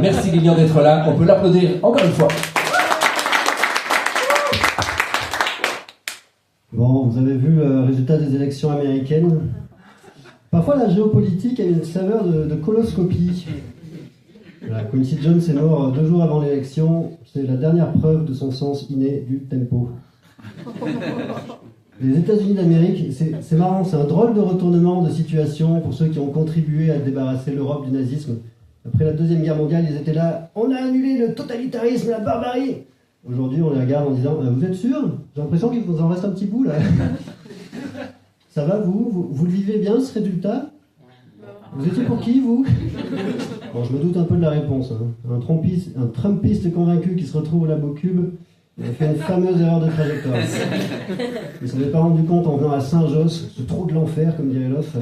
Merci Lilian d'être là. On peut l'applaudir encore une fois. Bon, vous avez vu le résultat des élections américaines. Parfois, la géopolitique a une saveur de coloscopie. Voilà, Quincy Jones est mort 2 jours avant l'élection. C'est la dernière preuve de son sens inné du tempo. Les États-Unis d'Amérique, c'est marrant, c'est un drôle de retournement de situation pour ceux qui ont contribué à débarrasser l'Europe du nazisme. Après la Deuxième Guerre mondiale, ils étaient là, on a annulé le totalitarisme, la barbarie. Aujourd'hui, on les regarde en disant, vous êtes sûrs? J'ai l'impression qu'il vous en reste un petit bout là. Ça va vous le vivez bien ce résultat? Vous étiez pour qui vous? Bon, je me doute un peu de la réponse. Hein. Un Trumpiste convaincu qui se retrouve au labo cube. Il a fait une fameuse erreur de trajectoire. Il ne s'en est pas rendu compte en venant à Saint-Josse, ce trou de l'enfer, comme dirait l'autre,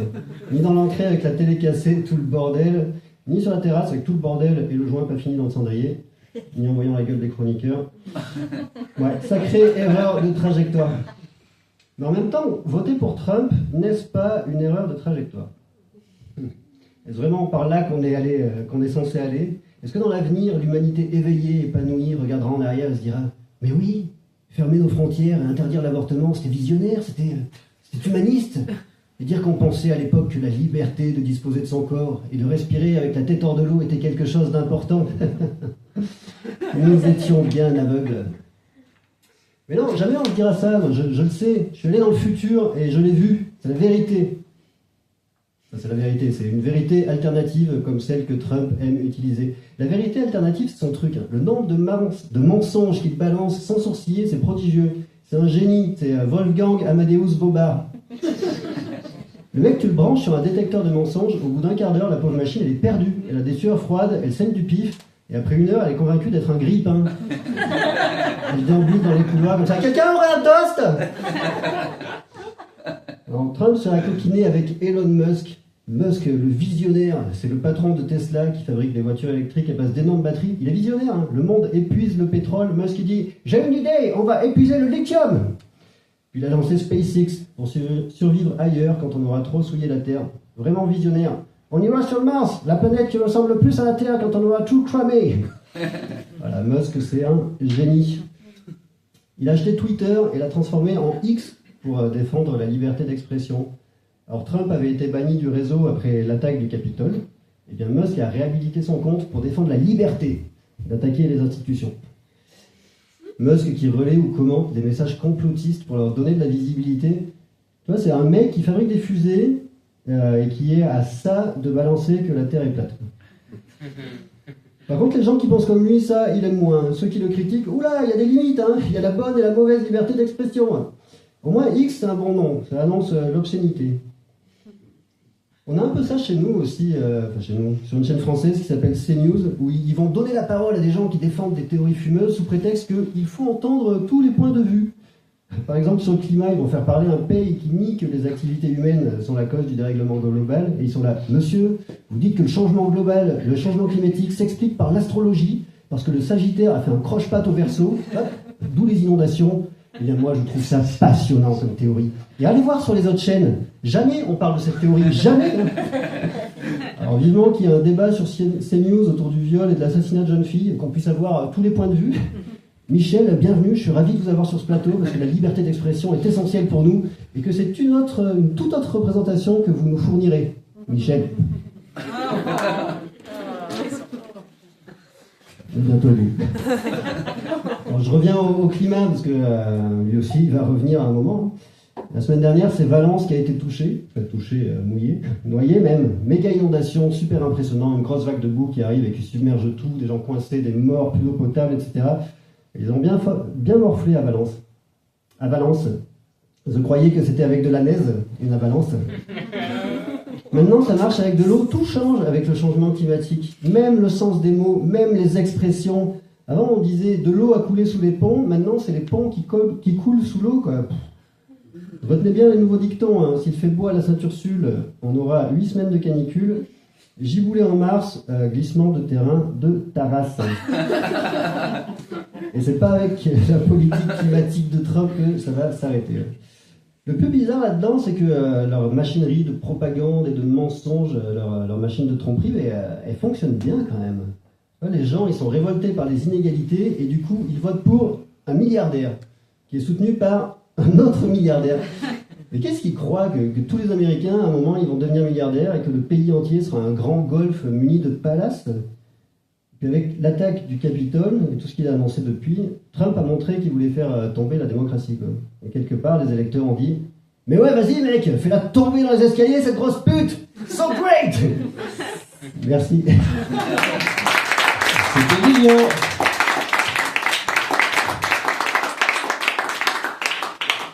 ni dans l'entrée avec la télé cassée, tout le bordel, ni sur la terrasse avec tout le bordel et le joint pas fini dans le cendrier, ni en voyant la gueule des chroniqueurs. Ouais, sacrée erreur de trajectoire. Mais en même temps, voter pour Trump, n'est-ce pas une erreur de trajectoire? Est-ce vraiment par là qu'on est censé aller? Est-ce que dans l'avenir, l'humanité éveillée, épanouie, regardera en arrière et se dira « Mais oui, fermer nos frontières et interdire l'avortement, c'était visionnaire, c'était humaniste !» Et dire qu'on pensait à l'époque que la liberté de disposer de son corps et de respirer avec la tête hors de l'eau était quelque chose d'important. Nous étions bien aveugles. Mais non, jamais on ne dira ça, moi, je le sais. Je suis allé dans le futur et je l'ai vu. C'est la vérité. Ça, c'est la vérité, c'est une vérité alternative comme celle que Trump aime utiliser. La vérité alternative, c'est son truc. Hein. Le nombre de mensonges qu'il balance sans sourciller, c'est prodigieux. C'est un génie, c'est Wolfgang Amadeus Bobard. Le mec, tu le branches sur un détecteur de mensonges, au bout d'un quart d'heure, la pauvre machine, elle est perdue. Elle a des sueurs froides, elle saigne du pif, et après 1 heure, elle est convaincue d'être un grille-pain. Elle déambule dans les couloirs comme ça. Quelqu'un aurait un toast? Alors, Trump sera coquiné avec Elon Musk. Musk, le visionnaire, c'est le patron de Tesla qui fabrique des voitures électriques à base d'énormes batteries. Il est visionnaire, hein. Le monde épuise le pétrole. Musk il dit « J'ai une idée, on va épuiser le lithium !» Puis il a lancé SpaceX pour survivre ailleurs quand on aura trop souillé la Terre. Vraiment visionnaire. On ira sur Mars, la planète qui ressemble le plus à la Terre quand on aura tout cramé. Voilà, Musk c'est un génie. Il a acheté Twitter et l'a transformé en X pour défendre la liberté d'expression. Alors Trump avait été banni du réseau après l'attaque du Capitole. Et bien Musk a réhabilité son compte pour défendre la liberté d'attaquer les institutions. Musk qui relaie ou commente des messages complotistes pour leur donner de la visibilité. Tu vois, c'est un mec qui fabrique des fusées et qui est à ça de balancer que la Terre est plate. Par contre, les gens qui pensent comme lui, ça, il aime moins. Ceux qui le critiquent, oula, il y a des limites, hein. Il y a la bonne et la mauvaise liberté d'expression. Au moins, X, c'est un bon nom. Ça annonce l'obscénité. On a un peu ça chez nous aussi, chez nous, sur une chaîne française qui s'appelle CNews, où ils vont donner la parole à des gens qui défendent des théories fumeuses sous prétexte qu'il faut entendre tous les points de vue. Par exemple, sur le climat, ils vont faire parler un pays qui nie que les activités humaines sont la cause du dérèglement global, et ils sont là, monsieur, vous dites que le changement global, le changement climatique s'explique par l'astrologie, parce que le Sagittaire a fait un croche-patte au Verseau, d'où les inondations. Eh bien, moi, je trouve ça passionnant comme théorie. Et allez voir sur les autres chaînes, jamais on parle de cette théorie, jamais. Alors, vivement qu'il y ait un débat sur CNews autour du viol et de l'assassinat de jeunes filles, qu'on puisse avoir tous les points de vue. Michel, bienvenue, je suis ravi de vous avoir sur ce plateau, parce que la liberté d'expression est essentielle pour nous, et que c'est une toute autre représentation que vous nous fournirez. Michel. Bientôt lui. Alors, je reviens au climat, parce que lui aussi, il va revenir à un moment. La semaine dernière, c'est Valence qui a été touché, mouillé, noyé même. Méga inondation, super impressionnant, une grosse vague de boue qui arrive et qui submerge tout, des gens coincés, des morts, plus d'eau potable, etc. Ils ont bien morflé à Valence. À Valence, je croyais que c'était avec de la neige, une avalanche. Maintenant, ça marche avec de l'eau, tout change avec le changement climatique. Même le sens des mots, même les expressions. Avant, on disait de l'eau a coulé sous les ponts, maintenant, c'est les ponts qui coulent sous l'eau, quoi. Retenez bien les nouveaux dictons, hein. S'il fait beau à la Sainte-Ursule, on aura 8 semaines de canicule. Giboulé en mars, glissement de terrain de Taras. Et c'est pas avec la politique climatique de Trump que ça va s'arrêter. Le plus bizarre là-dedans, c'est que leur machinerie de propagande et de mensonges, leur machine de tromperie, elle fonctionne bien quand même. Les gens, ils sont révoltés par les inégalités et du coup, ils votent pour un milliardaire qui est soutenu par un autre milliardaire. Mais qu'est-ce qu'ils croient que tous les Américains, à un moment, ils vont devenir milliardaires et que le pays entier sera un grand golfe muni de palaces? Puis avec l'attaque du Capitole et tout ce qu'il a annoncé depuis, Trump a montré qu'il voulait faire tomber la démocratie, quoi. Et quelque part, les électeurs ont dit « Mais ouais, vas-y mec, fais-la tomber dans les escaliers, cette grosse pute! So great !» Merci. C'était mignon.